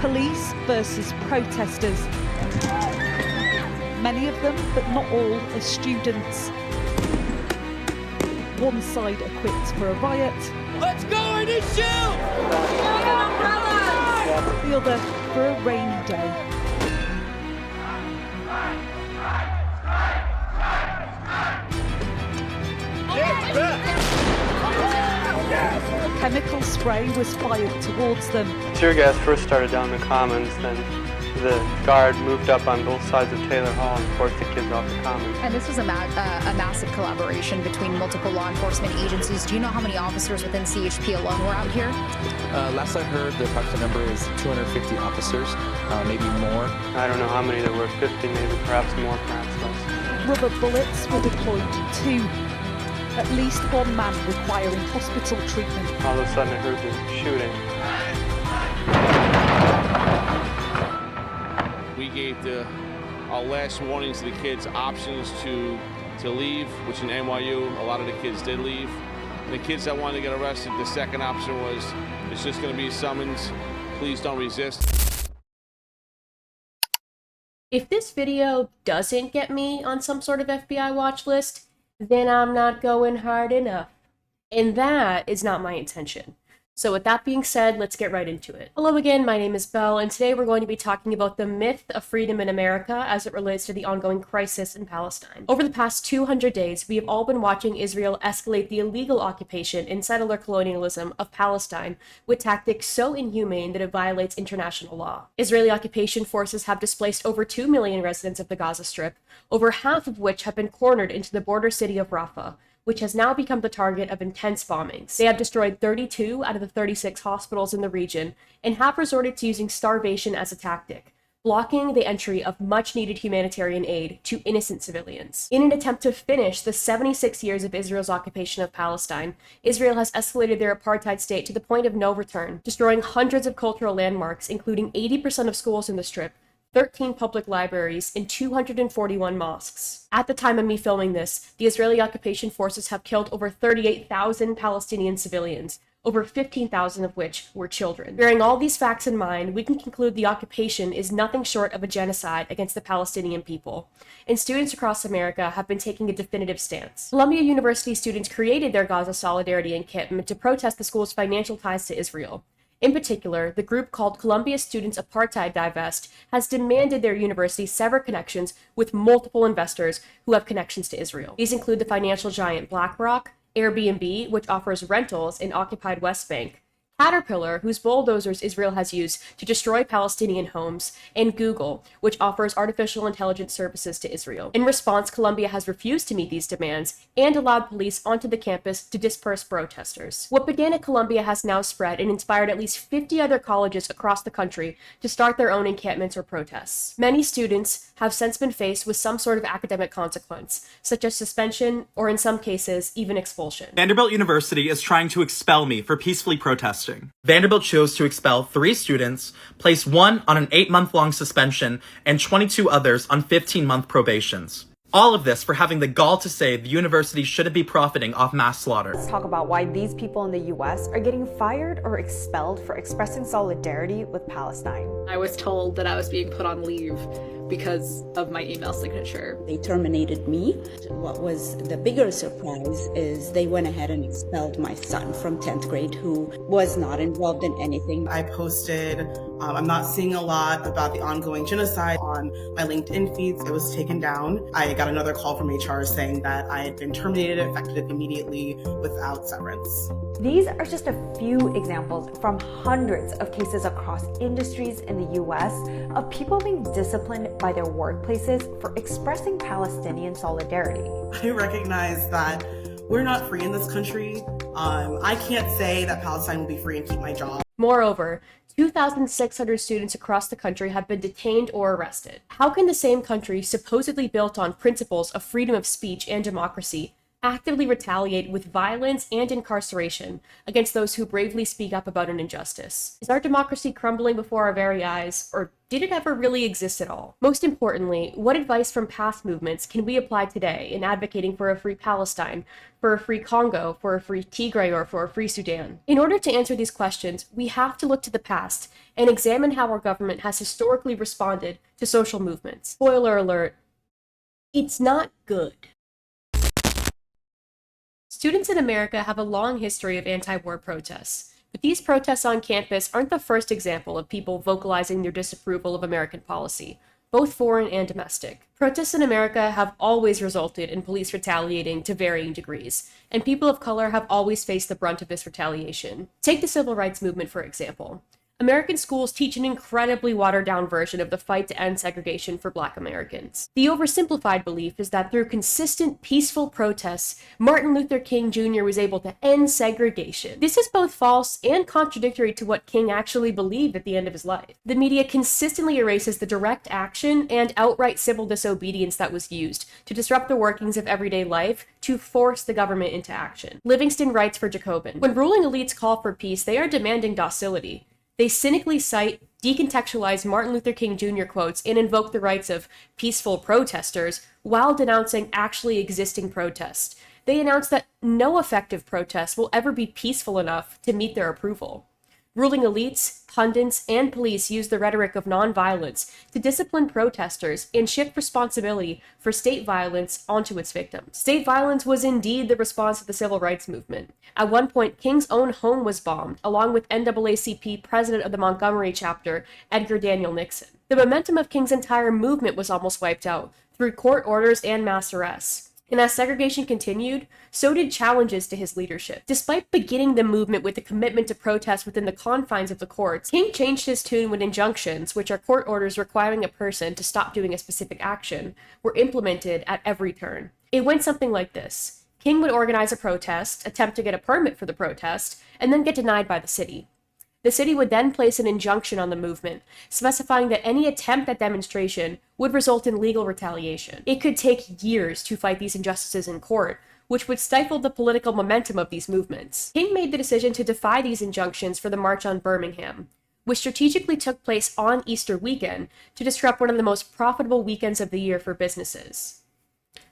Police versus protesters. Many of them, but not all, are students. One side equipped for a riot. Let's go, I need you! The other for a rainy day. Chemical spray was fired towards them. Tear gas first started down the commons, then the guard moved up on both sides of Taylor Hall and forced the kids off the commons. And this was a massive collaboration between multiple law enforcement agencies. Do you know how many officers within CHP alone were out here? Last I heard, the approximate number is 250 officers, maybe more. I don't know how many there were, 50 maybe, perhaps more, perhaps less. Rubber bullets were deployed too. At least one man requiring hospital treatment. All of a sudden I heard the shooting. We gave our last warnings to the kids options to leave, which in NYU, a lot of the kids did leave. And the kids that wanted to get arrested, the second option was, it's just going to be summons, please don't resist. If this video doesn't get me on some sort of FBI watch list, then I'm not going hard enough. And that is not my intention. So with that being said, let's get right into it. Hello again, my name is Belle, and today we're going to be talking about the myth of freedom in America as it relates to the ongoing crisis in Palestine. Over the past 200 days, we have all been watching Israel escalate the illegal occupation and settler colonialism of Palestine with tactics so inhumane that it violates international law. Israeli occupation forces have displaced over 2 million residents of the Gaza Strip, over half of which have been cornered into the border city of Rafah, which has now become the target of intense bombings. They have destroyed 32 out of the 36 hospitals in the region and have resorted to using starvation as a tactic, blocking the entry of much-needed humanitarian aid to innocent civilians. In an attempt to finish the 76 years of Israel's occupation of Palestine, Israel has escalated their apartheid state to the point of no return, destroying hundreds of cultural landmarks, including 80% of schools in the Strip, 13 public libraries, and 241 mosques. At the time of me filming this, the Israeli occupation forces have killed over 38,000 Palestinian civilians, over 15,000 of which were children. Bearing all these facts in mind, we can conclude the occupation is nothing short of a genocide against the Palestinian people, and students across America have been taking a definitive stance. Columbia University students created their Gaza Solidarity Encampment to protest the school's financial ties to Israel. In particular, the group called Columbia Students Apartheid Divest has demanded their university sever connections with multiple investors who have connections to Israel. These include the financial giant BlackRock, Airbnb, which offers rentals in occupied West Bank, Caterpillar, whose bulldozers Israel has used to destroy Palestinian homes, and Google, which offers artificial intelligence services to Israel. In response, Columbia has refused to meet these demands and allowed police onto the campus to disperse protesters. What began at Columbia has now spread and inspired at least 50 other colleges across the country to start their own encampments or protests. Many students have since been faced with some sort of academic consequence, such as suspension or, in some cases, even expulsion. Vanderbilt University is trying to expel me for peacefully protesting. Vanderbilt chose to expel 3 students, place 1 on an 8-month-long suspension, and 22 others on 15-month probations. All of this for having the gall to say the university shouldn't be profiting off mass slaughter. Let's talk about why these people in the US are getting fired or expelled for expressing solidarity with Palestine. I was told that I was being put on leave because of my email signature. They terminated me. What was the bigger surprise is they went ahead and expelled my son from 10th grade who was not involved in anything. I posted, I'm not seeing a lot about the ongoing genocide on my LinkedIn feeds. It was taken down. I got another call from HR saying that I had been terminated effective immediately without severance. These are just a few examples from hundreds of cases across industries in the US of people being disciplined by their workplaces for expressing Palestinian solidarity. I recognize that we're not free in this country. I can't say that Palestine will be free and keep my job. Moreover, 2,600 students across the country have been detained or arrested. How can the same country, supposedly built on principles of freedom of speech and democracy, actively retaliate with violence and incarceration against those who bravely speak up about an injustice. Is our democracy crumbling before our very eyes, or did it ever really exist at all? Most importantly, what advice from past movements can we apply today in advocating for a free Palestine, for a free Congo, for a free Tigray, or for a free Sudan? In order to answer these questions, we have to look to the past and examine how our government has historically responded to social movements. Spoiler alert, it's not good. Students in America have a long history of anti-war protests, but these protests on campus aren't the first example of people vocalizing their disapproval of American policy, both foreign and domestic. Protests in America have always resulted in police retaliating to varying degrees, and people of color have always faced the brunt of this retaliation. Take the civil rights movement, for example. American schools teach an incredibly watered-down version of the fight to end segregation for Black Americans. The oversimplified belief is that through consistent, peaceful protests, Martin Luther King Jr. was able to end segregation. This is both false and contradictory to what King actually believed at the end of his life. The media consistently erases the direct action and outright civil disobedience that was used to disrupt the workings of everyday life to force the government into action. Livingston writes for Jacobin, "When ruling elites call for peace, they are demanding docility. They cynically cite decontextualized Martin Luther King Jr. quotes and invoke the rights of peaceful protesters while denouncing actually existing protests. They announce that no effective protest will ever be peaceful enough to meet their approval. Ruling elites, pundits, and police use the rhetoric of nonviolence to discipline protesters and shift responsibility for state violence onto its victims. State violence was indeed the response to the civil rights movement. At one point, King's own home was bombed, along with NAACP president of the Montgomery chapter, Edgar Daniel Nixon. The momentum of King's entire movement was almost wiped out through court orders and mass arrests. And as segregation continued, so did challenges to his leadership. Despite beginning the movement with a commitment to protest within the confines of the courts, King changed his tune when injunctions, which are court orders requiring a person to stop doing a specific action, were implemented at every turn. It went something like this. King would organize a protest, attempt to get a permit for the protest, and then get denied by the city. The city would then place an injunction on the movement, specifying that any attempt at demonstration would result in legal retaliation. It could take years to fight these injustices in court, which would stifle the political momentum of these movements. King made the decision to defy these injunctions for the March on Birmingham, which strategically took place on Easter weekend to disrupt one of the most profitable weekends of the year for businesses.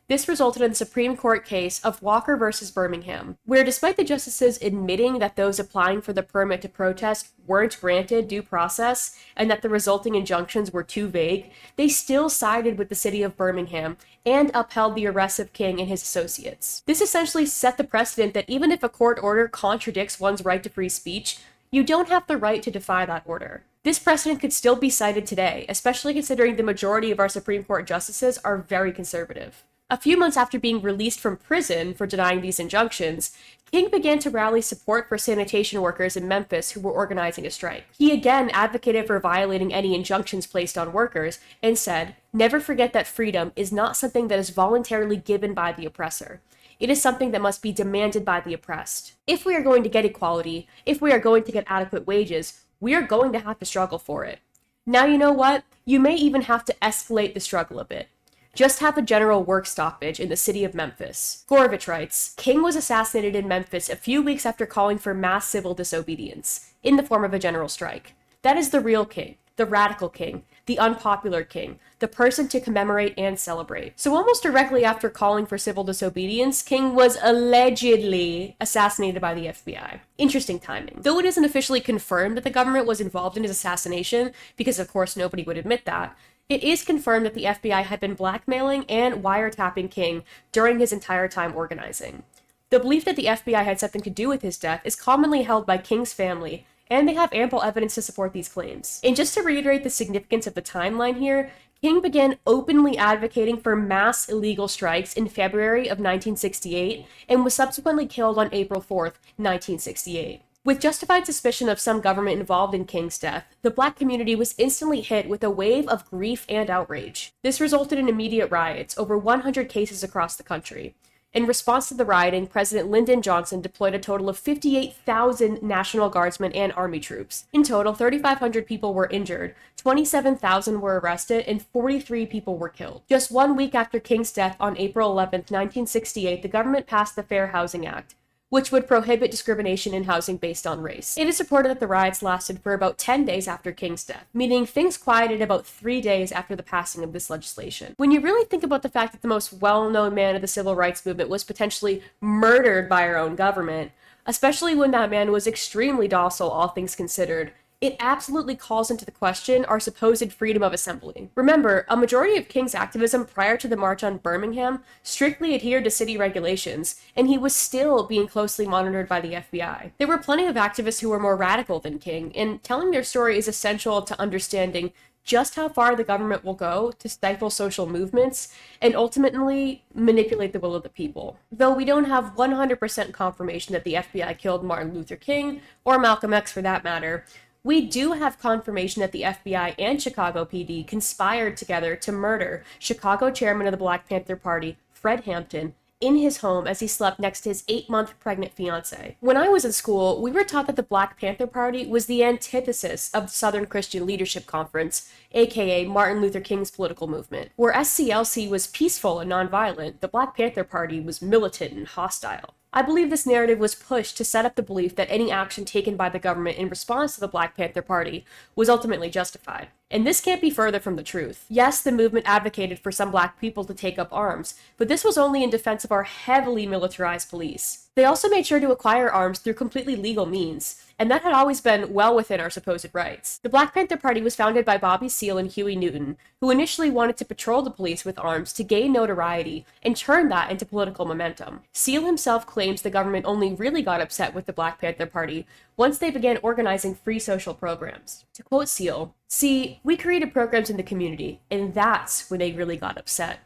This resulted in the Supreme Court case of Walker versus Birmingham, where despite the justices admitting that those applying for the permit to protest weren't granted due process and that the resulting injunctions were too vague, they still sided with the city of Birmingham and upheld the arrest of King and his associates. This essentially set the precedent that even if a court order contradicts one's right to free speech, you don't have the right to defy that order. This precedent could still be cited today, especially considering the majority of our Supreme Court justices are very conservative. A few months after being released from prison for denying these injunctions, King began to rally support for sanitation workers in Memphis who were organizing a strike. He again advocated for violating any injunctions placed on workers and said, "Never forget that freedom is not something that is voluntarily given by the oppressor. It is something that must be demanded by the oppressed. If we are going to get equality, if we are going to get adequate wages, we are going to have to struggle for it. Now you know what? You may even have to escalate the struggle a bit. Just have a general work stoppage in the city of Memphis." Gorovich writes, "King was assassinated in Memphis a few weeks after calling for mass civil disobedience, in the form of a general strike. That is the real king, the radical king, the unpopular king, the person to commemorate and celebrate." So almost directly after calling for civil disobedience, King was allegedly assassinated by the FBI. Interesting timing. Though it isn't officially confirmed that the government was involved in his assassination, because of course nobody would admit that, it is confirmed that the FBI had been blackmailing and wiretapping King during his entire time organizing. The belief that the FBI had something to do with his death is commonly held by King's family, and they have ample evidence to support these claims. And just to reiterate the significance of the timeline here, King began openly advocating for mass illegal strikes in February of 1968 and was subsequently killed on April 4th, 1968. With justified suspicion of some government involved in King's death, the Black community was instantly hit with a wave of grief and outrage. This resulted in immediate riots, over 100 cases across the country. In response to the rioting, President Lyndon Johnson deployed a total of 58,000 National Guardsmen and Army troops. In total, 3,500 people were injured, 27,000 were arrested, and 43 people were killed. Just 1 week after King's death on April 11, 1968, the government passed the Fair Housing Act, which would prohibit discrimination in housing based on race. It is reported that the riots lasted for about 10 days after King's death, meaning things quieted about 3 days after the passing of this legislation. When you really think about the fact that the most well-known man of the civil rights movement was potentially murdered by our own government, especially when that man was extremely docile, all things considered, it absolutely calls into the question our supposed freedom of assembly. Remember, a majority of King's activism prior to the March on Birmingham strictly adhered to city regulations, and he was still being closely monitored by the FBI. There were plenty of activists who were more radical than King, and telling their story is essential to understanding just how far the government will go to stifle social movements and ultimately manipulate the will of the people. Though we don't have 100% confirmation that the FBI killed Martin Luther King, or Malcolm X for that matter, we do have confirmation that the FBI and Chicago PD conspired together to murder Chicago chairman of the Black Panther Party, Fred Hampton, in his home as he slept next to his 8-month pregnant fiancée. When I was in school, we were taught that the Black Panther Party was the antithesis of the Southern Christian Leadership Conference, aka Martin Luther King's political movement. Where SCLC was peaceful and nonviolent, the Black Panther Party was militant and hostile. I believe this narrative was pushed to set up the belief that any action taken by the government in response to the Black Panther Party was ultimately justified. And this can't be further from the truth. Yes, the movement advocated for some Black people to take up arms, but this was only in defense of our heavily militarized police. They also made sure to acquire arms through completely legal means, and that had always been well within our supposed rights. The Black Panther Party was founded by Bobby Seale and Huey Newton, who initially wanted to patrol the police with arms to gain notoriety and turn that into political momentum. Seale himself claims the government only really got upset with the Black Panther Party once they began organizing free social programs. To quote Seale, "See, we created programs in the community, and that's when they really got upset.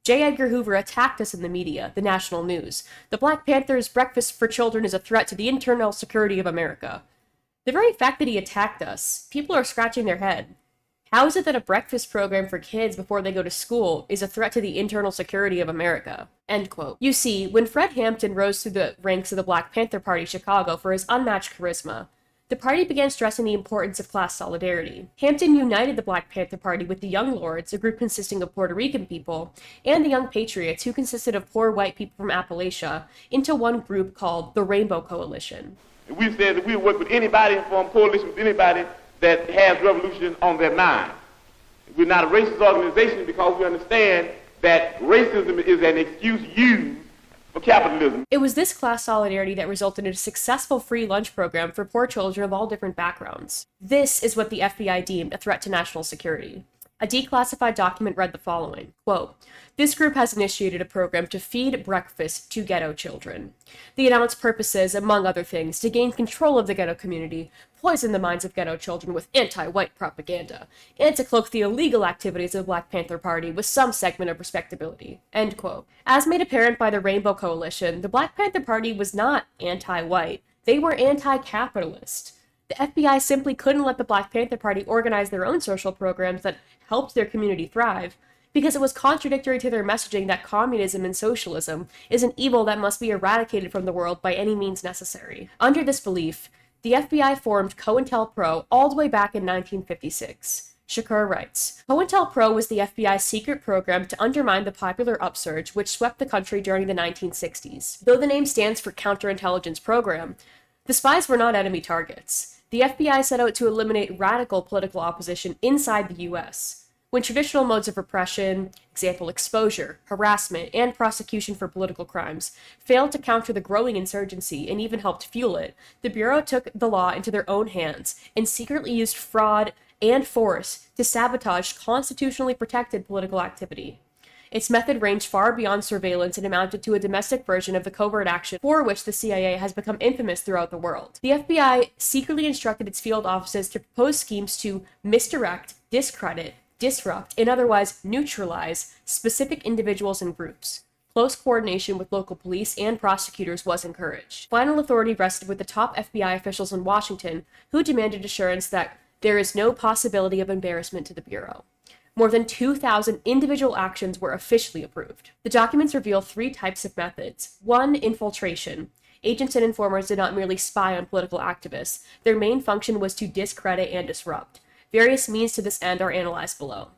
J. Edgar Hoover attacked us in the media, the national news. The Black Panthers' breakfast for children is a threat to the internal security of America." The very fact that he attacked us, people are scratching their head. How is it that a breakfast program for kids before they go to school is a threat to the internal security of America? End quote. You see, when Fred Hampton rose through the ranks of the Black Panther Party Chicago for his unmatched charisma, the party began stressing the importance of class solidarity. Hampton united the Black Panther Party with the Young Lords, a group consisting of Puerto Rican people, and the Young Patriots, who consisted of poor white people from Appalachia, into one group called the Rainbow Coalition. We said that we would work with anybody and form coalition with anybody that has revolution on their mind. We're not a racist organization because we understand that racism is an excuse used for capitalism. It was this class solidarity that resulted in a successful free lunch program for poor children of all different backgrounds. This is what the FBI deemed a threat to national security. A declassified document read the following, quote, "This group has initiated a program to feed breakfast to ghetto children. The announced purpose is, among other things, to gain control of the ghetto community, poison the minds of ghetto children with anti-white propaganda, and to cloak the illegal activities of the Black Panther Party with some segment of respectability." End quote. As made apparent by the Rainbow Coalition, the Black Panther Party was not anti-white. They were anti-capitalist. The FBI simply couldn't let the Black Panther Party organize their own social programs that helped their community thrive, because it was contradictory to their messaging that communism and socialism is an evil that must be eradicated from the world by any means necessary. Under this belief, the FBI formed COINTELPRO all the way back in 1956. Shakur writes, COINTELPRO was the FBI's secret program to undermine the popular upsurge which swept the country during the 1960s. Though the name stands for Counterintelligence Program, the spies were not enemy targets. The FBI set out to eliminate radical political opposition inside the U.S. When traditional modes of repression, example exposure, harassment, and prosecution for political crimes, failed to counter the growing insurgency and even helped fuel it, the Bureau took the law into their own hands and secretly used fraud and force to sabotage constitutionally protected political activity. Its method ranged far beyond surveillance and amounted to a domestic version of the covert action for which the CIA has become infamous throughout the world. The FBI secretly instructed its field offices to propose schemes to misdirect, discredit, disrupt, and otherwise neutralize specific individuals and groups. Close coordination with local police and prosecutors was encouraged. Final authority rested with the top FBI officials in Washington, who demanded assurance that there is no possibility of embarrassment to the Bureau. more than 2,000 individual actions were officially approved. The documents reveal 3 types of methods. 1, infiltration. Agents and informers did not merely spy on political activists. Their main function was to discredit and disrupt. Various means to this end are analyzed below.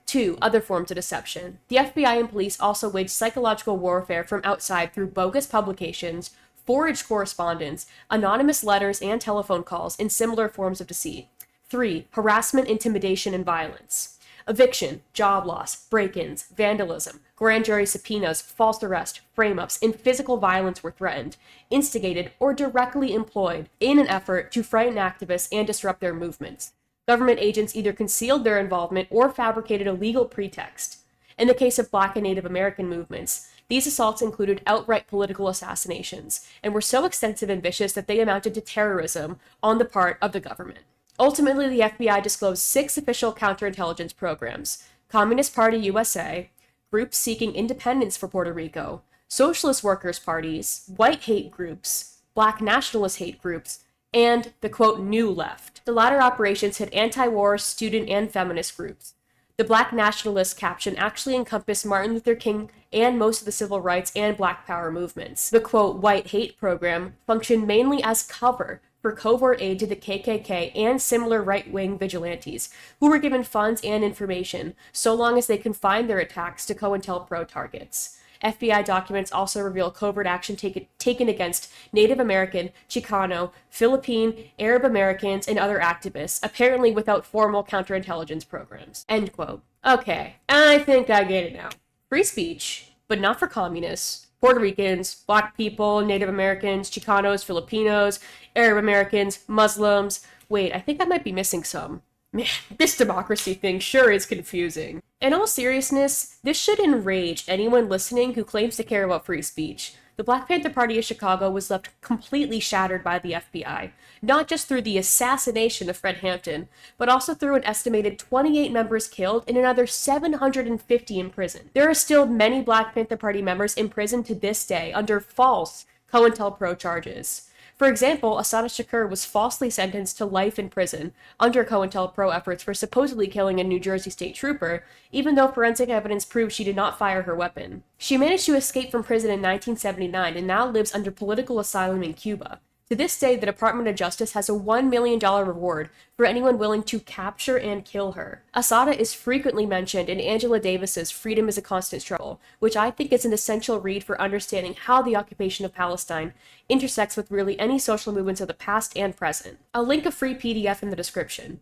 2, other forms of deception. The FBI and police also waged psychological warfare from outside through bogus publications, forged correspondence, anonymous letters, and telephone calls in similar forms of deceit. 3, harassment, intimidation, and violence. Eviction, job loss, break-ins, vandalism, grand jury subpoenas, false arrest, frame-ups, and physical violence were threatened, instigated, or directly employed in an effort to frighten activists and disrupt their movements. Government agents either concealed their involvement or fabricated a legal pretext. In the case of Black and Native American movements, these assaults included outright political assassinations and were so extensive and vicious that they amounted to terrorism on the part of the government. Ultimately, the FBI disclosed 6 official counterintelligence programs: Communist Party USA, groups seeking independence for Puerto Rico, socialist workers' parties, white hate groups, Black nationalist hate groups, and the quote, new left. The latter operations hit anti-war, student, and feminist groups. The Black nationalist caption actually encompassed Martin Luther King and most of the civil rights and Black Power movements. The quote, white hate program functioned mainly as cover for covert aid to the KKK and similar right-wing vigilantes, who were given funds and information, so long as they confined their attacks to COINTELPRO targets. FBI documents also reveal covert action taken against Native American, Chicano, Philippine, Arab Americans, and other activists, apparently without formal counterintelligence programs. End quote. Okay, I think I get it now. Free speech, but not for communists, Puerto Ricans, Black people, Native Americans, Chicanos, Filipinos, Arab Americans, Muslims. Wait, I think I might be missing some. Man, this democracy thing sure is confusing. In all seriousness, this should enrage anyone listening who claims to care about free speech. The Black Panther Party of Chicago was left completely shattered by the FBI, not just through the assassination of Fred Hampton, but also through an estimated 28 members killed and another 750 in prison. There are still many Black Panther Party members in prison to this day under false COINTELPRO charges. For example, Assata Shakur was falsely sentenced to life in prison under COINTELPRO efforts for supposedly killing a New Jersey state trooper, even though forensic evidence proved she did not fire her weapon. She managed to escape from prison in 1979 and now lives under political asylum in Cuba. To this day, the Department of Justice has a $1 million reward for anyone willing to capture and kill her. Assata is frequently mentioned in Angela Davis's Freedom is a Constant Struggle, which I think is an essential read for understanding how the occupation of Palestine intersects with really any social movements of the past and present. I'll link a free PDF in the description.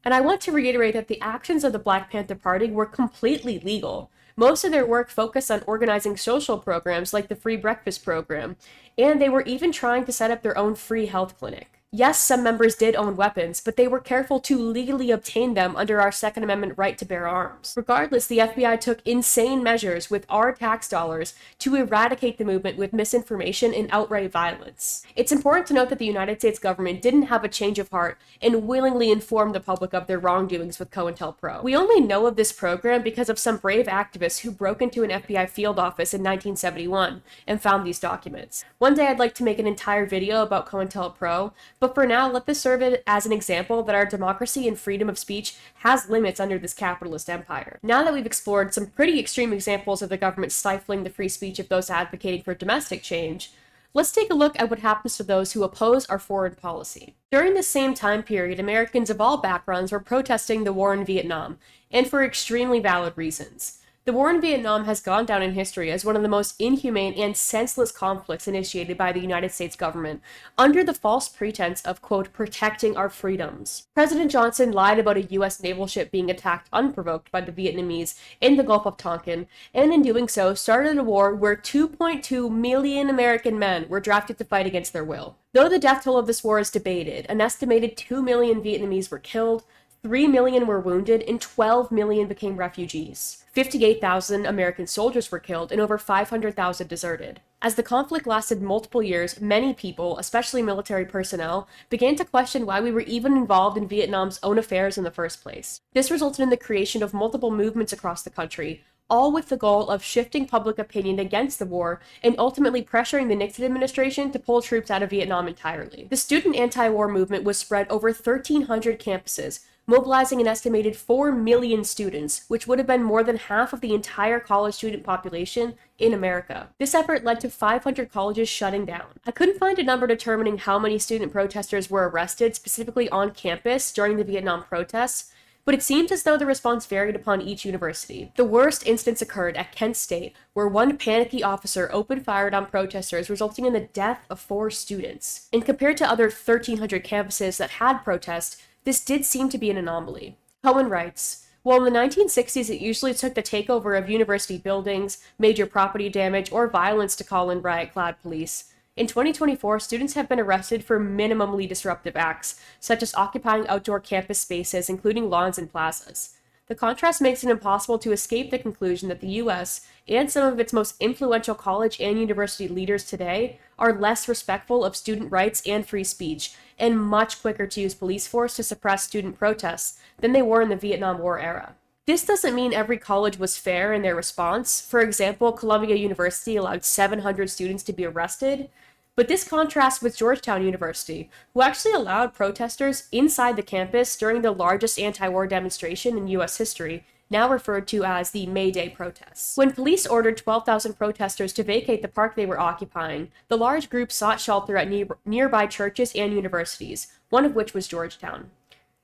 And I want to reiterate that the actions of the Black Panther Party were completely legal. Most of their work focused on organizing social programs like the Free Breakfast Program, and they were even trying to set up their own free health clinic. Yes, some members did own weapons, but they were careful to legally obtain them under our Second Amendment right to bear arms. Regardless, the FBI took insane measures with our tax dollars to eradicate the movement with misinformation and outright violence. It's important to note that the United States government didn't have a change of heart and willingly informed the public of their wrongdoings with COINTELPRO. We only know of this program because of some brave activists who broke into an FBI field office in 1971 and found these documents. One day I'd like to make an entire video about COINTELPRO, but for now, let this serve as an example that our democracy and freedom of speech has limits under this capitalist empire. Now that we've explored some pretty extreme examples of the government stifling the free speech of those advocating for domestic change, let's take a look at what happens to those who oppose our foreign policy. During the same time period, Americans of all backgrounds were protesting the war in Vietnam, and for extremely valid reasons. The war in Vietnam has gone down in history as one of the most inhumane and senseless conflicts initiated by the United States government under the false pretense of, quote, protecting our freedoms. President Johnson lied about a U.S. naval ship being attacked unprovoked by the Vietnamese in the Gulf of Tonkin, and in doing so started a war where 2.2 million American men were drafted to fight against their will. Though the death toll of this war is debated, an estimated 2 million Vietnamese were killed, 3 million were wounded, and 12 million became refugees. 58,000 American soldiers were killed, and over 500,000 deserted. As the conflict lasted multiple years, many people, especially military personnel, began to question why we were even involved in Vietnam's own affairs in the first place. This resulted in the creation of multiple movements across the country, all with the goal of shifting public opinion against the war and ultimately pressuring the Nixon administration to pull troops out of Vietnam entirely. The student anti-war movement was spread over 1,300 campuses, mobilizing an estimated 4 million students, which would have been more than half of the entire college student population in America. This effort led to 500 colleges shutting down. I couldn't find a number determining how many student protesters were arrested specifically on campus during the Vietnam protests, but it seems as though the response varied upon each university. The worst instance occurred at Kent State, where one panicky officer opened fire on protesters, resulting in the death of 4 students. And compared to other 1,300 campuses that had protests, this did seem to be an anomaly. Cohen writes, while in the 1960s it usually took the takeover of university buildings, major property damage, or violence to call in riot-clad police, in 2024, students have been arrested for minimally disruptive acts, such as occupying outdoor campus spaces, including lawns and plazas. The contrast makes it impossible to escape the conclusion that the U.S. and some of its most influential college and university leaders today are less respectful of student rights and free speech, and much quicker to use police force to suppress student protests than they were in the Vietnam War era. This doesn't mean every college was fair in their response. For example, Columbia University allowed 700 students to be arrested, but this contrasts with Georgetown University, who actually allowed protesters inside the campus during the largest anti-war demonstration in U.S. history, now referred to as the May Day protests. When police ordered 12,000 protesters to vacate the park they were occupying, the large group sought shelter at nearby churches and universities, one of which was Georgetown.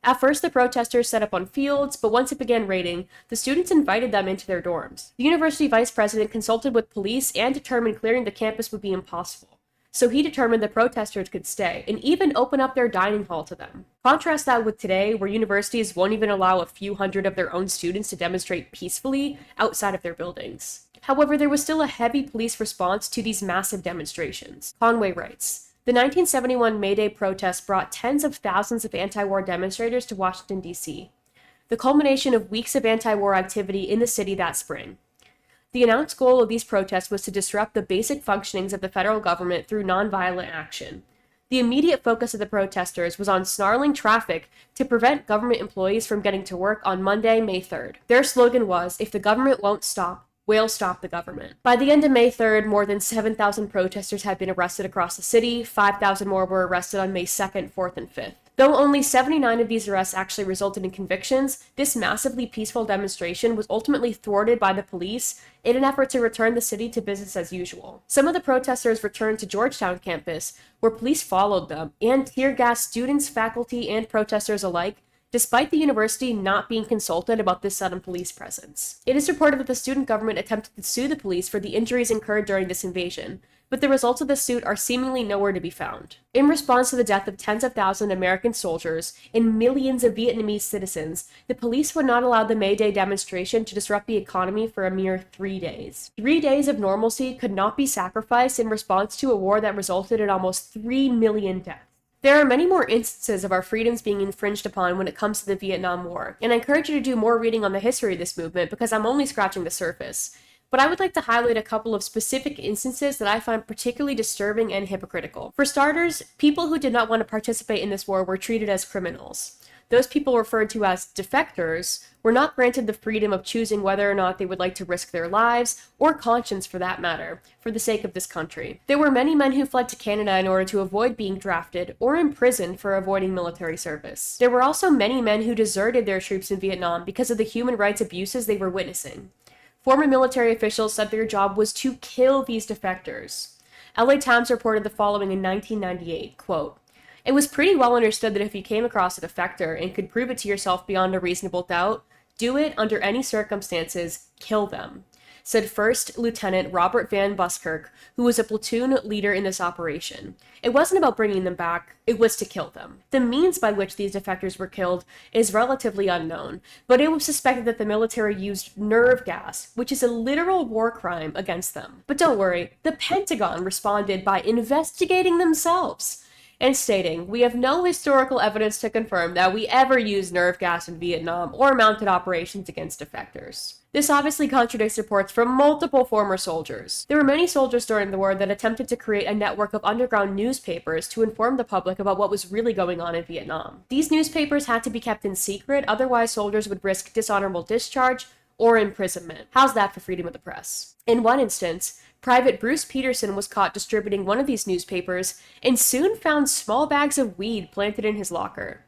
At first, the protesters set up on fields, but once it began raining, the students invited them into their dorms. The university vice president consulted with police and determined clearing the campus would be impossible. So he determined the protesters could stay, and even open up their dining hall to them. Contrast that with today, where universities won't even allow a few hundred of their own students to demonstrate peacefully outside of their buildings. However, there was still a heavy police response to these massive demonstrations. Conway writes, the 1971 May Day protests brought tens of thousands of anti-war demonstrators to Washington, D.C., the culmination of weeks of anti-war activity in the city that spring. The announced goal of these protests was to disrupt the basic functionings of the federal government through nonviolent action. The immediate focus of the protesters was on snarling traffic to prevent government employees from getting to work on Monday, May 3rd. Their slogan was, if the government won't stop, we'll stop the government. By the end of May 3rd, more than 7,000 protesters had been arrested across the city. 5,000 more were arrested on May 2nd, 4th, and 5th. Though only 79 of these arrests actually resulted in convictions, this massively peaceful demonstration was ultimately thwarted by the police in an effort to return the city to business as usual. Some of the protesters returned to Georgetown campus, where police followed them and tear-gassed students, faculty, and protesters alike, despite the university not being consulted about this sudden police presence. It is reported that the student government attempted to sue the police for the injuries incurred during this invasion, but the results of the suit are seemingly nowhere to be found. In response to the death of tens of thousands of American soldiers and millions of Vietnamese citizens, the police would not allow the May Day demonstration to disrupt the economy for a mere 3 days. 3 days of normalcy could not be sacrificed in response to a war that resulted in almost 3 million deaths. There are many more instances of our freedoms being infringed upon when it comes to the Vietnam War, and I encourage you to do more reading on the history of this movement because I'm only scratching the surface. But I would like to highlight a couple of specific instances that I find particularly disturbing and hypocritical. For starters, people who did not want to participate in this war were treated as criminals. Those people referred to as defectors were not granted the freedom of choosing whether or not they would like to risk their lives, or conscience for that matter, for the sake of this country. There were many men who fled to Canada in order to avoid being drafted or imprisoned for avoiding military service. There were also many men who deserted their troops in Vietnam because of the human rights abuses they were witnessing. Former military officials said their job was to kill these defectors. LA Times reported the following in 1998, quote, "It was pretty well understood that if you came across a defector and could prove it to yourself beyond a reasonable doubt, do it under any circumstances, kill them," said First Lieutenant Robert Van Buskirk, who was a platoon leader in this operation. It wasn't about bringing them back, it was to kill them. The means by which these defectors were killed is relatively unknown, but it was suspected that the military used nerve gas, which is a literal war crime against them. But don't worry, the Pentagon responded by investigating themselves and stating, "We have no historical evidence to confirm that we ever used nerve gas in Vietnam or mounted operations against defectors." This obviously contradicts reports from multiple former soldiers. There were many soldiers during the war that attempted to create a network of underground newspapers to inform the public about what was really going on in Vietnam. These newspapers had to be kept in secret, otherwise soldiers would risk dishonorable discharge or imprisonment. How's that for freedom of the press? In one instance, Private Bruce Peterson was caught distributing one of these newspapers and soon found small bags of weed planted in his locker.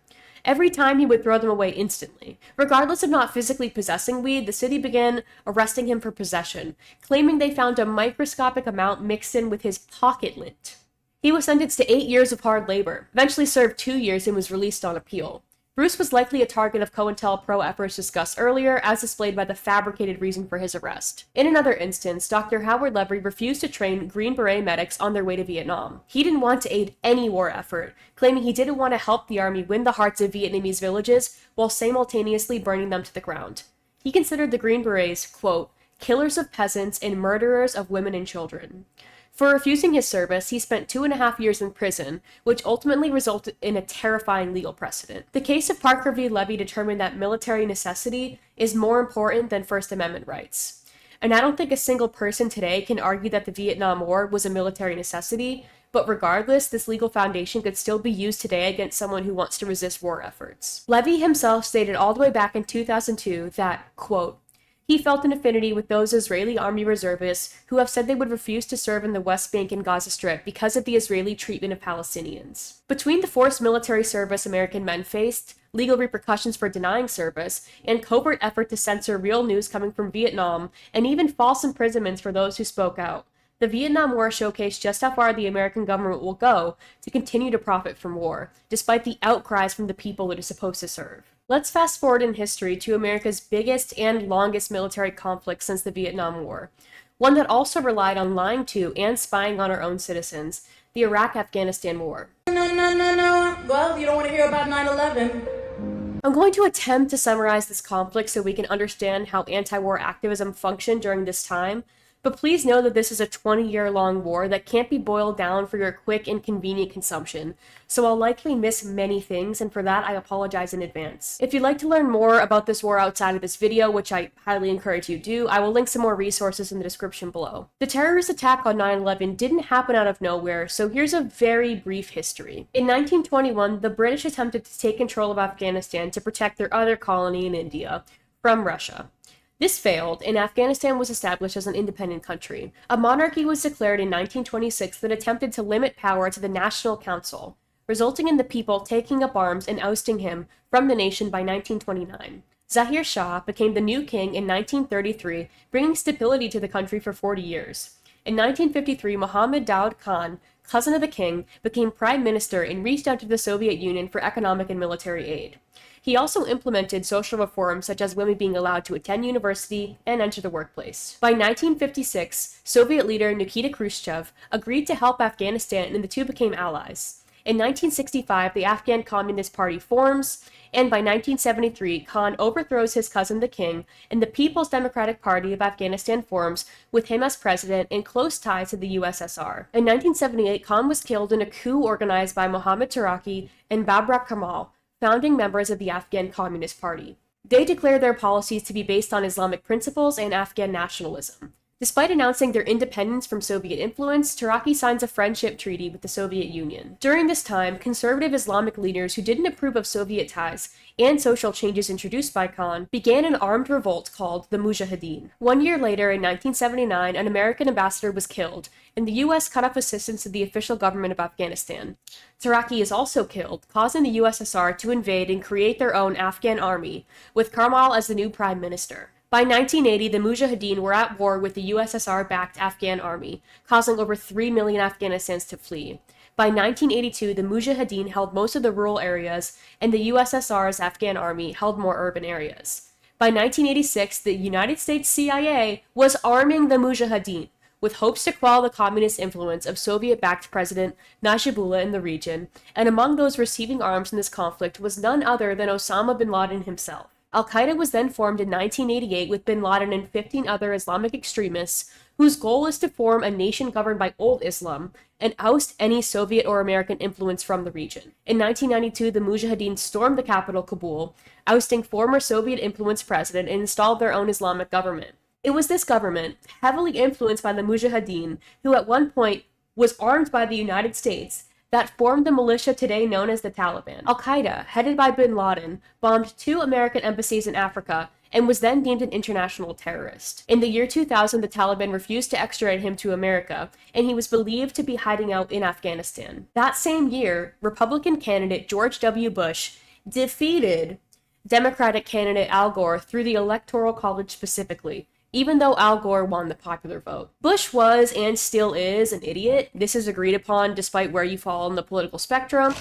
Every time he would throw them away instantly. Regardless of not physically possessing weed, the city began arresting him for possession, claiming they found a microscopic amount mixed in with his pocket lint. He was sentenced to 8 years of hard labor, eventually served 2 years and was released on appeal. Bruce was likely a target of COINTELPRO efforts discussed earlier, as displayed by the fabricated reason for his arrest. In another instance, Dr. Howard Levy refused to train Green Beret medics on their way to Vietnam. He didn't want to aid any war effort, claiming he didn't want to help the army win the hearts of Vietnamese villages while simultaneously burning them to the ground. He considered the Green Berets, quote, killers of peasants and murderers of women and children. For refusing his service, he spent 2.5 years in prison, which ultimately resulted in a terrifying legal precedent. The case of Parker v. Levy determined that military necessity is more important than First Amendment rights. And I don't think a single person today can argue that the Vietnam War was a military necessity, but regardless, this legal foundation could still be used today against someone who wants to resist war efforts. Levy himself stated all the way back in 2002 that, quote, he felt an affinity with those Israeli army reservists who have said they would refuse to serve in the West Bank and Gaza Strip because of the Israeli treatment of Palestinians. Between the forced military service American men faced, legal repercussions for denying service, and covert effort to censor real news coming from Vietnam, and even false imprisonments for those who spoke out, the Vietnam War showcased just how far the American government will go to continue to profit from war, despite the outcries from the people it is supposed to serve. Let's fast forward in history to America's biggest and longest military conflict since the Vietnam War, one that also relied on lying to and spying on our own citizens, the Iraq-Afghanistan War. No. Well, you don't want to hear about 9/11. I'm going to attempt to summarize this conflict so we can understand how anti-war activism functioned during this time, but please know that this is a 20-year-long war that can't be boiled down for your quick and convenient consumption, so I'll likely miss many things, and for that I apologize in advance. If you'd like to learn more about this war outside of this video, which I highly encourage you do, I will link some more resources in the description below. The terrorist attack on 9/11 didn't happen out of nowhere, so here's a very brief history. In 1921, the British attempted to take control of Afghanistan to protect their other colony in India from Russia. This failed, and Afghanistan was established as an independent country. A monarchy was declared in 1926 that attempted to limit power to the National Council, resulting in the people taking up arms and ousting him from the nation by 1929. Zahir Shah became the new king in 1933, bringing stability to the country for 40 years. In 1953, Mohammed Daoud Khan, cousin of the king, became prime minister and reached out to the Soviet Union for economic and military aid. He also implemented social reforms such as women being allowed to attend university and enter the workplace. By 1956, Soviet leader Nikita Khrushchev agreed to help Afghanistan and the two became allies. In 1965, the Afghan Communist Party forms, and by 1973, Khan overthrows his cousin the king, and the People's Democratic Party of Afghanistan forms, with him as president and close ties to the USSR. In 1978, Khan was killed in a coup organized by Mohammad Taraki and Babrak Kemal, founding members of the Afghan Communist Party. They declared their policies to be based on Islamic principles and Afghan nationalism. Despite announcing their independence from Soviet influence, Taraki signs a friendship treaty with the Soviet Union. During this time, conservative Islamic leaders who didn't approve of Soviet ties and social changes introduced by Khan began an armed revolt called the Mujahideen. 1 year later, in 1979, an American ambassador was killed, and the U.S. cut off assistance to the official government of Afghanistan. Taraki is also killed, causing the USSR to invade and create their own Afghan army, with Karmal as the new prime minister. By 1980, the Mujahideen were at war with the USSR-backed Afghan army, causing over 3 million Afghanistans to flee. By 1982, the Mujahideen held most of the rural areas, and the USSR's Afghan army held more urban areas. By 1986, the United States CIA was arming the Mujahideen, with hopes to quell the communist influence of Soviet-backed President Najibullah in the region, and among those receiving arms in this conflict was none other than Osama bin Laden himself. Al-Qaeda was then formed in 1988 with bin Laden and 15 other Islamic extremists, whose goal is to form a nation governed by old Islam and oust any Soviet or American influence from the region. In 1992, the Mujahideen stormed the capital, Kabul, ousting former Soviet-influenced president and installed their own Islamic government. It was this government, heavily influenced by the Mujahideen, who at one point was armed by the United States, that formed the militia today known as the Taliban. Al-Qaeda, headed by bin Laden, bombed 2 American embassies in Africa and was then deemed an international terrorist. In the year 2000, the Taliban refused to extradite him to America, and he was believed to be hiding out in Afghanistan. That same year, Republican candidate George W. Bush defeated Democratic candidate Al Gore through the Electoral College specifically, even though Al Gore won the popular vote. Bush was, and still is, an idiot. This is agreed upon despite where you fall on the political spectrum.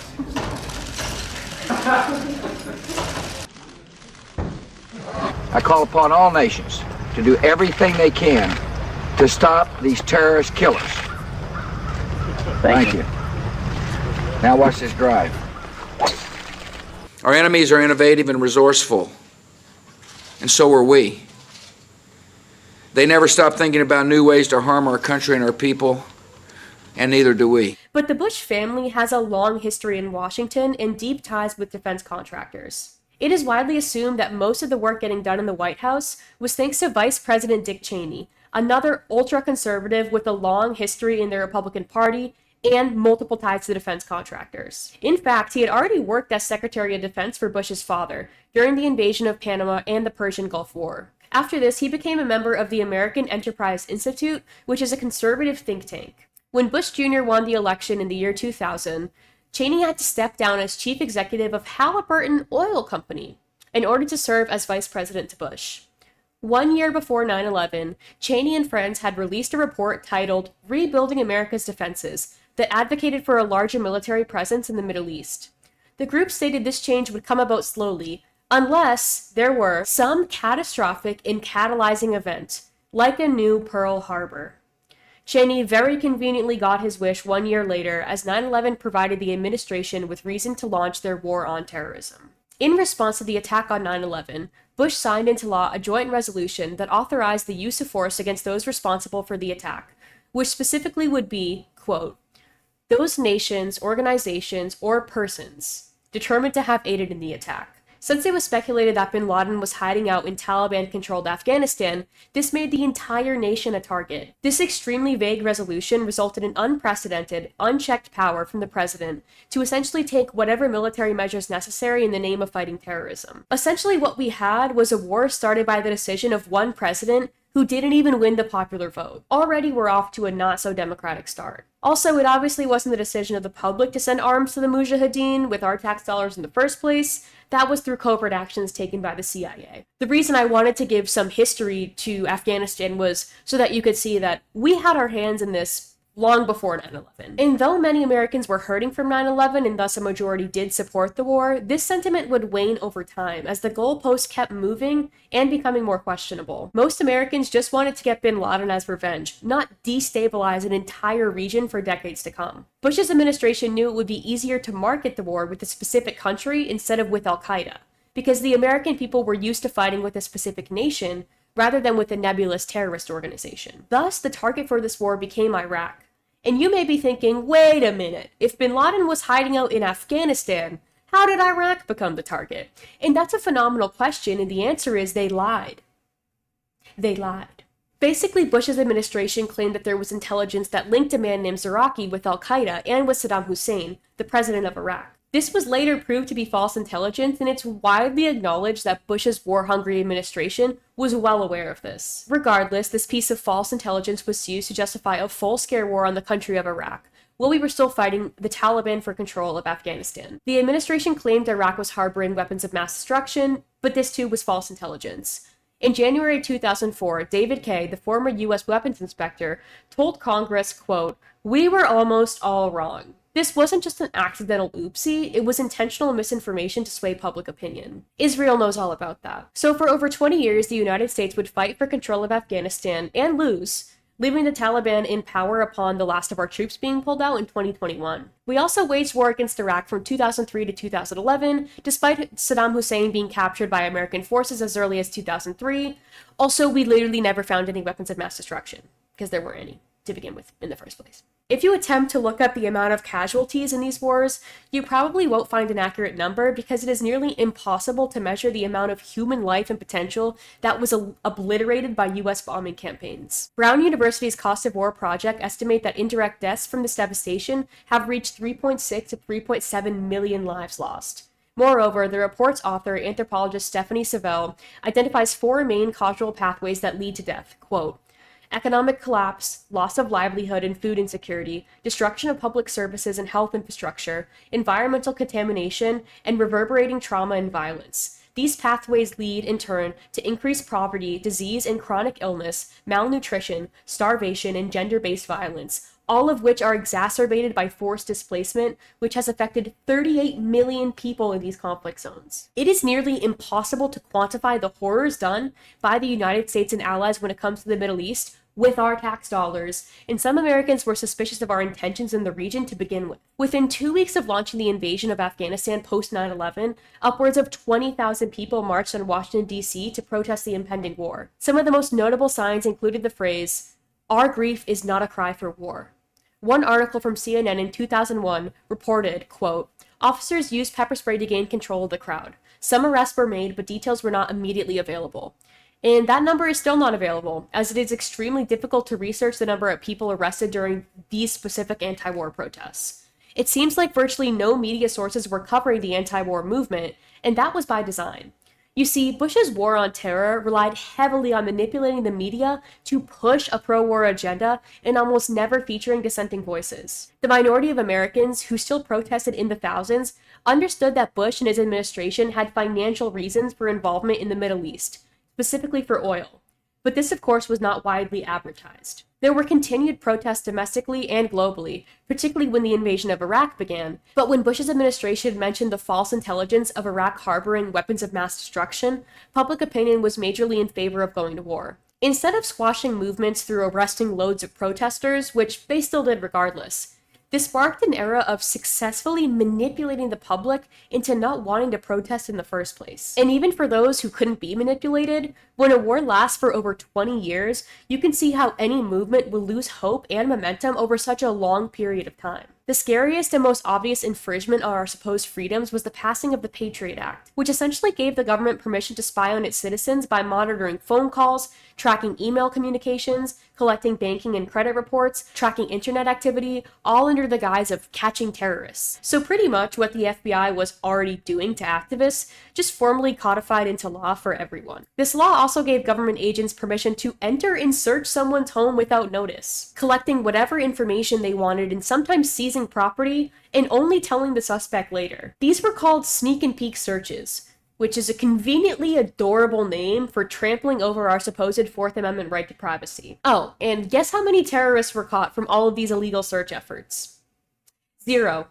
I call upon all nations to do everything they can to stop these terrorist killers. Thank you. Now watch this drive. Our enemies are innovative and resourceful, and so are we. They never stop thinking about new ways to harm our country and our people, and neither do we. But the Bush family has a long history in Washington and deep ties with defense contractors. It is widely assumed that most of the work getting done in the White House was thanks to Vice President Dick Cheney, another ultra-conservative with a long history in the Republican Party and multiple ties to defense contractors. In fact, he had already worked as Secretary of Defense for Bush's father during the invasion of Panama and the Persian Gulf War. After this, he became a member of the American Enterprise Institute, which is a conservative think tank. When Bush Jr. won the election in the year 2000, Cheney had to step down as chief executive of Halliburton Oil Company in order to serve as vice president to Bush. 1 year before 9/11, Cheney and friends had released a report titled Rebuilding America's Defenses that advocated for a larger military presence in the Middle East. The group stated this change would come about slowly, unless there were some catastrophic and catalyzing event, like a new Pearl Harbor. Cheney very conveniently got his wish 1 year later, as 9/11 provided the administration with reason to launch their war on terrorism. In response to the attack on 9/11, Bush signed into law a joint resolution that authorized the use of force against those responsible for the attack, which specifically would be, quote, those nations, organizations, or persons determined to have aided in the attack. Since it was speculated that bin Laden was hiding out in Taliban-controlled Afghanistan, this made the entire nation a target. This extremely vague resolution resulted in unprecedented, unchecked power from the president to essentially take whatever military measures necessary in the name of fighting terrorism. Essentially, what we had was a war started by the decision of one president who didn't even win the popular vote. Already we're off to a not-so-democratic start. Also, it obviously wasn't the decision of the public to send arms to the Mujahideen with our tax dollars in the first place. That was through covert actions taken by the CIA. The reason I wanted to give some history to Afghanistan was so that you could see that we had our hands in this long before 9/11. And though many Americans were hurting from 9/11 and thus a majority did support the war, this sentiment would wane over time as the goalposts kept moving and becoming more questionable. Most Americans just wanted to get bin Laden as revenge, not destabilize an entire region for decades to come. Bush's administration knew it would be easier to market the war with a specific country instead of with Al-Qaeda, because the American people were used to fighting with a specific nation rather than with a nebulous terrorist organization. Thus, the target for this war became Iraq. And you may be thinking, wait a minute, if bin Laden was hiding out in Afghanistan, how did Iraq become the target? And that's a phenomenal question, and the answer is they lied. They lied. Basically, Bush's administration claimed that there was intelligence that linked a man named Zaraki with Al-Qaeda and with Saddam Hussein, the president of Iraq. This was later proved to be false intelligence, and it's widely acknowledged that Bush's war-hungry administration was well aware of this. Regardless, this piece of false intelligence was used to justify a full-scale war on the country of Iraq, while we were still fighting the Taliban for control of Afghanistan. The administration claimed Iraq was harboring weapons of mass destruction, but this too was false intelligence. In January 2004, David Kay, the former U.S. weapons inspector, told Congress, quote, "We were almost all wrong. This wasn't just an accidental oopsie, it was intentional misinformation to sway public opinion." Israel knows all about that. So for over 20 years, the United States would fight for control of Afghanistan and lose, leaving the Taliban in power upon the last of our troops being pulled out in 2021. We also waged war against Iraq from 2003 to 2011, despite Saddam Hussein being captured by American forces as early as 2003. Also, we literally never found any weapons of mass destruction, because there weren't any to begin with in the first place. If you attempt to look up the amount of casualties in these wars, you probably won't find an accurate number because it is nearly impossible to measure the amount of human life and potential that was obliterated by US bombing campaigns. Brown University's Cost of War project estimate that indirect deaths from this devastation have reached 3.6 to 3.7 million lives lost. Moreover, the report's author, anthropologist Stephanie Savelle, identifies 4 main causal pathways that lead to death. Quote, economic collapse, loss of livelihood and food insecurity, destruction of public services and health infrastructure, environmental contamination, and reverberating trauma and violence. These pathways lead, in turn, to increased poverty, disease and chronic illness, malnutrition, starvation, and gender-based violence, all of which are exacerbated by forced displacement, which has affected 38 million people in these conflict zones. It is nearly impossible to quantify the horrors done by the United States and allies when it comes to the Middle East with our tax dollars, and some Americans were suspicious of our intentions in the region to begin with. Within 2 weeks of launching the invasion of Afghanistan post 9/11, upwards of 20,000 people marched on Washington, D.C. to protest the impending war. Some of the most notable signs included the phrase, "Our grief is not a cry for war." One article from CNN in 2001 reported, quote, "Officers used pepper spray to gain control of the crowd. Some arrests were made, but details were not immediately available." And that number is still not available, as it is extremely difficult to research the number of people arrested during these specific anti-war protests. It seems like virtually no media sources were covering the anti-war movement, and that was by design. You see, Bush's war on terror relied heavily on manipulating the media to push a pro-war agenda and almost never featuring dissenting voices. The minority of Americans who still protested in the thousands understood that Bush and his administration had financial reasons for involvement in the Middle East, specifically for oil. But this, of course, was not widely advertised. There were continued protests domestically and globally, particularly when the invasion of Iraq began. But when Bush's administration mentioned the false intelligence of Iraq harboring weapons of mass destruction, public opinion was majorly in favor of going to war. Instead of squashing movements through arresting loads of protesters, which they still did regardless, this sparked an era of successfully manipulating the public into not wanting to protest in the first place. And even for those who couldn't be manipulated, when a war lasts for over 20 years, you can see how any movement will lose hope and momentum over such a long period of time. The scariest and most obvious infringement on our supposed freedoms was the passing of the Patriot Act, which essentially gave the government permission to spy on its citizens by monitoring phone calls, tracking email communications, collecting banking and credit reports, tracking internet activity, all under the guise of catching terrorists. So pretty much what the FBI was already doing to activists, just formally codified into law for everyone. This law also gave government agents permission to enter and search someone's home without notice, collecting whatever information they wanted and sometimes seizing property and only telling the suspect later. These were called sneak and peek searches, which is a conveniently adorable name for trampling over our supposed Fourth Amendment right to privacy. Oh, and guess how many terrorists were caught from all of these illegal search efforts? 0.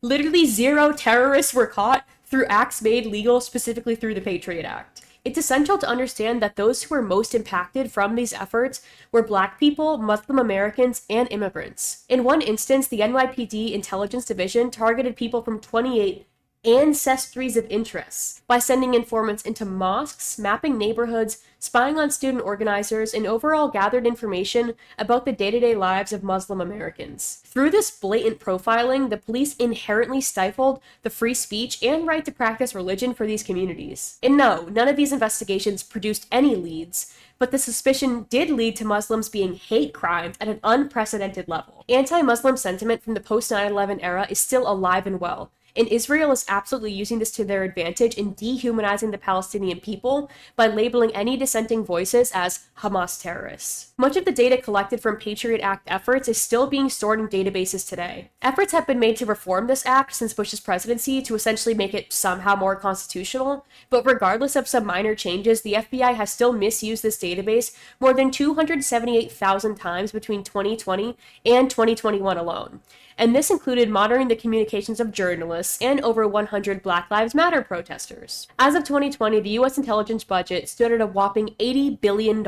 Literally 0 terrorists were caught through acts made legal specifically through the Patriot Act. It's essential to understand that those who were most impacted from these efforts were Black people, Muslim Americans, and immigrants. In one instance, the NYPD Intelligence Division targeted people from 28 ancestries of interests by sending informants into mosques, mapping neighborhoods, spying on student organizers, and overall gathered information about the day-to-day lives of Muslim Americans. Through this blatant profiling, the police inherently stifled the free speech and right to practice religion for these communities. And no, none of these investigations produced any leads, but the suspicion did lead to Muslims being hate crimes at an unprecedented level. Anti-Muslim sentiment from the post-9/11 era is still alive and well, and Israel is absolutely using this to their advantage in dehumanizing the Palestinian people by labeling any dissenting voices as Hamas terrorists. Much of the data collected from Patriot Act efforts is still being stored in databases today. Efforts have been made to reform this act since Bush's presidency to essentially make it somehow more constitutional, but regardless of some minor changes, the FBI has still misused this database more than 278,000 times between 2020 and 2021 alone. And this included monitoring the communications of journalists and over 100 Black Lives Matter protesters. As of 2020, the U.S. intelligence budget stood at a whopping $80 billion.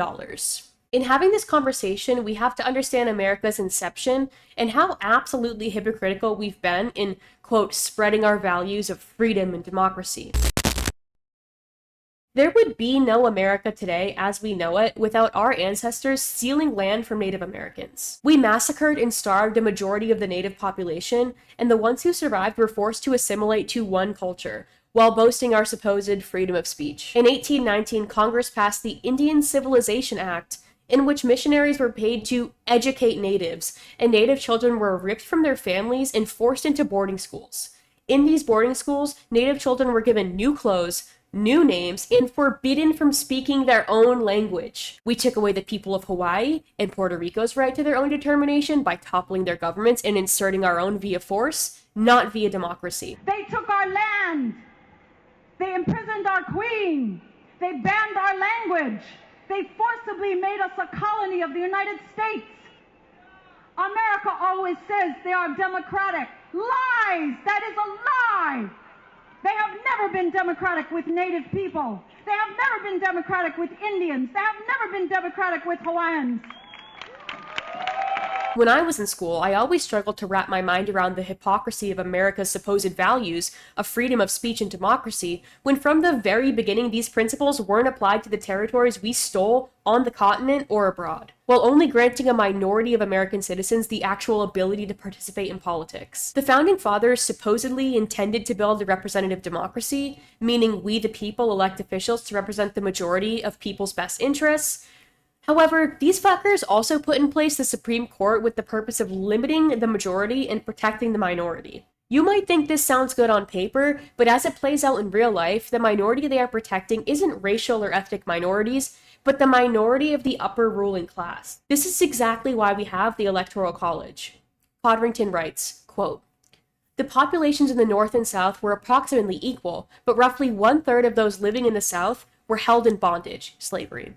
In having this conversation, we have to understand America's inception and how absolutely hypocritical we've been in, quote, spreading our values of freedom and democracy. There would be no America today as we know it without our ancestors stealing land from Native Americans. We massacred and starved a majority of the Native population, and the ones who survived were forced to assimilate to one culture, while boasting our supposed freedom of speech. In 1819, Congress passed the Indian Civilization Act, in which missionaries were paid to educate natives, and Native children were ripped from their families and forced into boarding schools. In these boarding schools, Native children were given new clothes, new names, and forbidden from speaking their own language. We took away the people of Hawaii and Puerto Rico's right to their own determination by toppling their governments and inserting our own via force, not via democracy. They took our land. They imprisoned our queen. They banned our language. They forcibly made us a colony of the United States. America always says they are democratic. Lies! That is a lie! They have never been democratic with Native people. They have never been democratic with Indians. They have never been democratic with Hawaiians. When I was in school, I always struggled to wrap my mind around the hypocrisy of America's supposed values of freedom of speech and democracy, when from the very beginning these principles weren't applied to the territories we stole on the continent or abroad, while only granting a minority of American citizens the actual ability to participate in politics. The Founding Fathers supposedly intended to build a representative democracy, meaning we the people elect officials to represent the majority of people's best interests. However, these fuckers also put in place the Supreme Court with the purpose of limiting the majority and protecting the minority. You might think this sounds good on paper, but as it plays out in real life, the minority they are protecting isn't racial or ethnic minorities, but the minority of the upper ruling class. This is exactly why we have the Electoral College. Codrington writes, quote, "The populations in the North and South were approximately equal, but roughly 1/3 of those living in the South were held in bondage, slavery.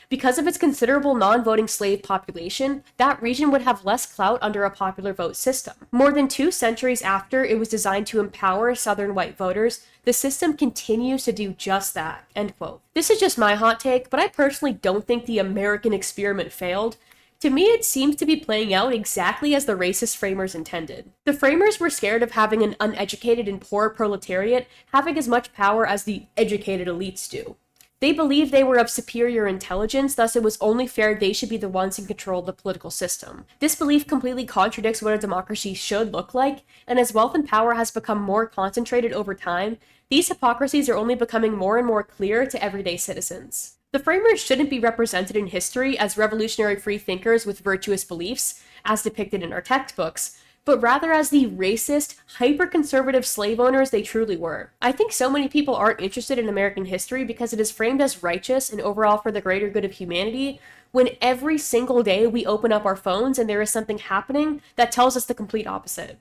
Because of its considerable non-voting slave population, that region would have less clout under a popular vote system. More than 2 centuries after it was designed to empower Southern white voters, the system continues to do just that." End quote. This is just my hot take, but I personally don't think the American experiment failed. To me, it seems to be playing out exactly as the racist framers intended. The framers were scared of having an uneducated and poor proletariat having as much power as the educated elites do. They believed they were of superior intelligence, thus it was only fair they should be the ones in control of the political system. This belief completely contradicts what a democracy should look like, and as wealth and power has become more concentrated over time, these hypocrisies are only becoming more and more clear to everyday citizens. The framers shouldn't be represented in history as revolutionary free thinkers with virtuous beliefs, as depicted in our textbooks, but rather as the racist, hyper-conservative slave owners they truly were. I think so many people aren't interested in American history because it is framed as righteous and overall for the greater good of humanity, when every single day we open up our phones and there is something happening that tells us the complete opposite.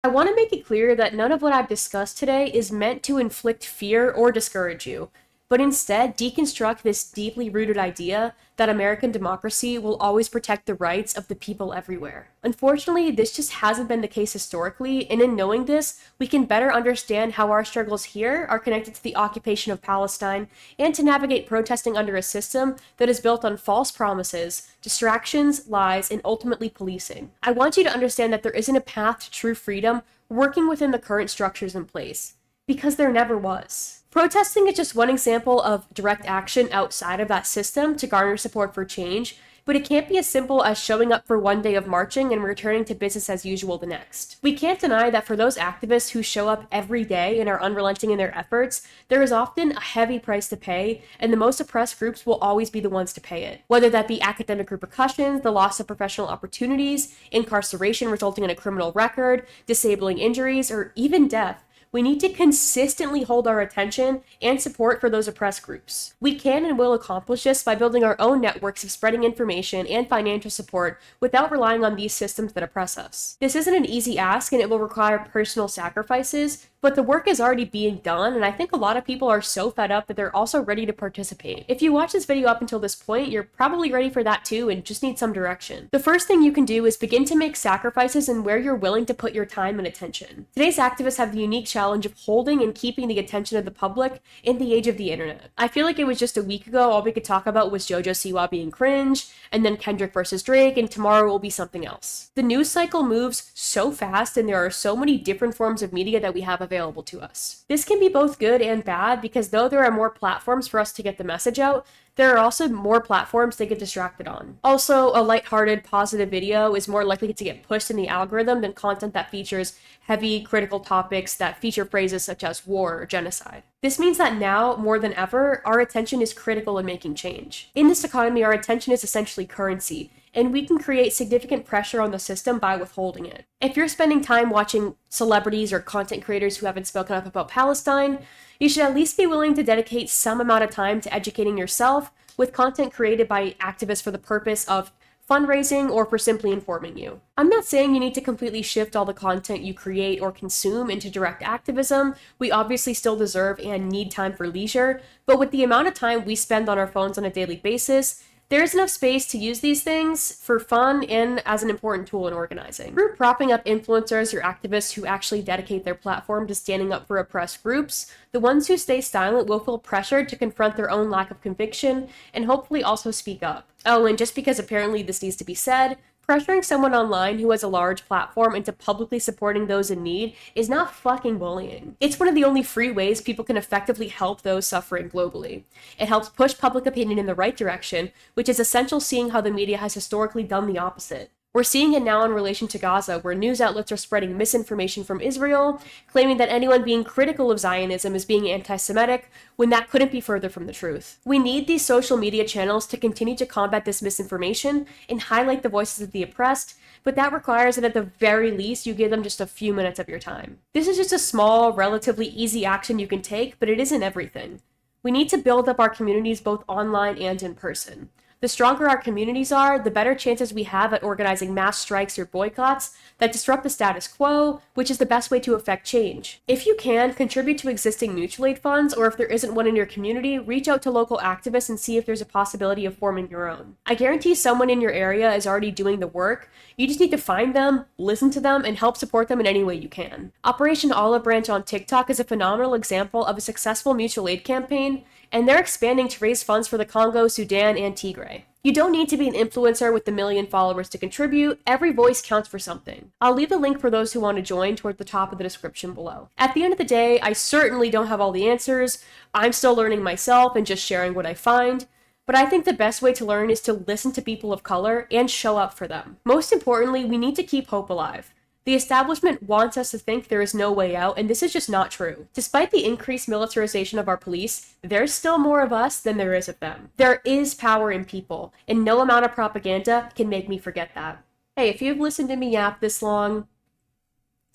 I want to make it clear that none of what I've discussed today is meant to inflict fear or discourage you, but instead deconstruct this deeply rooted idea that American democracy will always protect the rights of the people everywhere. Unfortunately, this just hasn't been the case historically, and in knowing this, we can better understand how our struggles here are connected to the occupation of Palestine and to navigate protesting under a system that is built on false promises, distractions, lies, and ultimately policing. I want you to understand that there isn't a path to true freedom working within the current structures in place, because there never was. Protesting is just one example of direct action outside of that system to garner support for change, but it can't be as simple as showing up for one day of marching and returning to business as usual the next. We can't deny that for those activists who show up every day and are unrelenting in their efforts, there is often a heavy price to pay, and the most oppressed groups will always be the ones to pay it. Whether that be academic repercussions, the loss of professional opportunities, incarceration resulting in a criminal record, disabling injuries, or even death, we need to consistently hold our attention and support for those oppressed groups. We can and will accomplish this by building our own networks of spreading information and financial support without relying on these systems that oppress us. This isn't an easy ask and it will require personal sacrifices, but the work is already being done, and I think a lot of people are so fed up that they're also ready to participate. If you watch this video up until this point, you're probably ready for that too and just need some direction. The first thing you can do is begin to make sacrifices in where you're willing to put your time and attention. Today's activists have the unique challenge of holding and keeping the attention of the public in the age of the internet. I feel like it was just a week ago all we could talk about was JoJo Siwa being cringe, and then Kendrick versus Drake, and tomorrow will be something else. The news cycle moves so fast and there are so many different forms of media that we have available to us. This can be both good and bad because though there are more platforms for us to get the message out, there are also more platforms to get distracted on. Also, a lighthearted, positive video is more likely to get pushed in the algorithm than content that features heavy, critical topics that feature phrases such as war or genocide. This means that now, more than ever, our attention is critical in making change. In this economy, our attention is essentially currency, and we can create significant pressure on the system by withholding it. If you're spending time watching celebrities or content creators who haven't spoken up about Palestine, you should at least be willing to dedicate some amount of time to educating yourself with content created by activists for the purpose of fundraising or for simply informing you. I'm not saying you need to completely shift all the content you create or consume into direct activism. We obviously still deserve and need time for leisure, but with the amount of time we spend on our phones on a daily basis, there is enough space to use these things for fun and as an important tool in organizing. Through propping up influencers or activists who actually dedicate their platform to standing up for oppressed groups, the ones who stay silent will feel pressured to confront their own lack of conviction and hopefully also speak up. Oh, and just because apparently this needs to be said, pressuring someone online who has a large platform into publicly supporting those in need is not fucking bullying. It's one of the only free ways people can effectively help those suffering globally. It helps push public opinion in the right direction, which is essential seeing how the media has historically done the opposite. We're seeing it now in relation to Gaza, where news outlets are spreading misinformation from Israel, claiming that anyone being critical of Zionism is being anti-Semitic, when that couldn't be further from the truth. We need these social media channels to continue to combat this misinformation and highlight the voices of the oppressed, but that requires that at the very least you give them just a few minutes of your time. This is just a small, relatively easy action you can take, but it isn't everything. We need to build up our communities both online and in person. The stronger our communities are, the better chances we have at organizing mass strikes or boycotts that disrupt the status quo, which is the best way to affect change. If you can, contribute to existing mutual aid funds, or if there isn't one in your community, reach out to local activists and see if there's a possibility of forming your own. I guarantee someone in your area is already doing the work. You just need to find them, listen to them, and help support them in any way you can. Operation Olive Branch on TikTok is a phenomenal example of a successful mutual aid campaign, and they're expanding to raise funds for the Congo, Sudan, and Tigray. You don't need to be an influencer with a million followers to contribute. Every voice counts for something. I'll leave the link for those who want to join toward the top of the description below. At the end of the day, I certainly don't have all the answers. I'm still learning myself and just sharing what I find. But I think the best way to learn is to listen to people of color and show up for them. Most importantly, we need to keep hope alive. The establishment wants us to think there is no way out, and this is just not true. Despite the increased militarization of our police, there's still more of us than there is of them. There is power in people, and no amount of propaganda can make me forget that. Hey, if you've listened to me yap this long,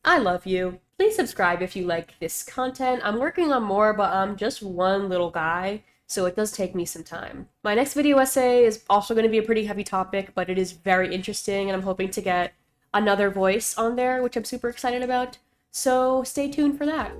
I love you. Please subscribe if you like this content. I'm working on more, but I'm just one little guy, so it does take me some time. My next video essay is also going to be a pretty heavy topic, but it is very interesting, and I'm hoping to get another voice on there, which I'm super excited about. So stay tuned for that.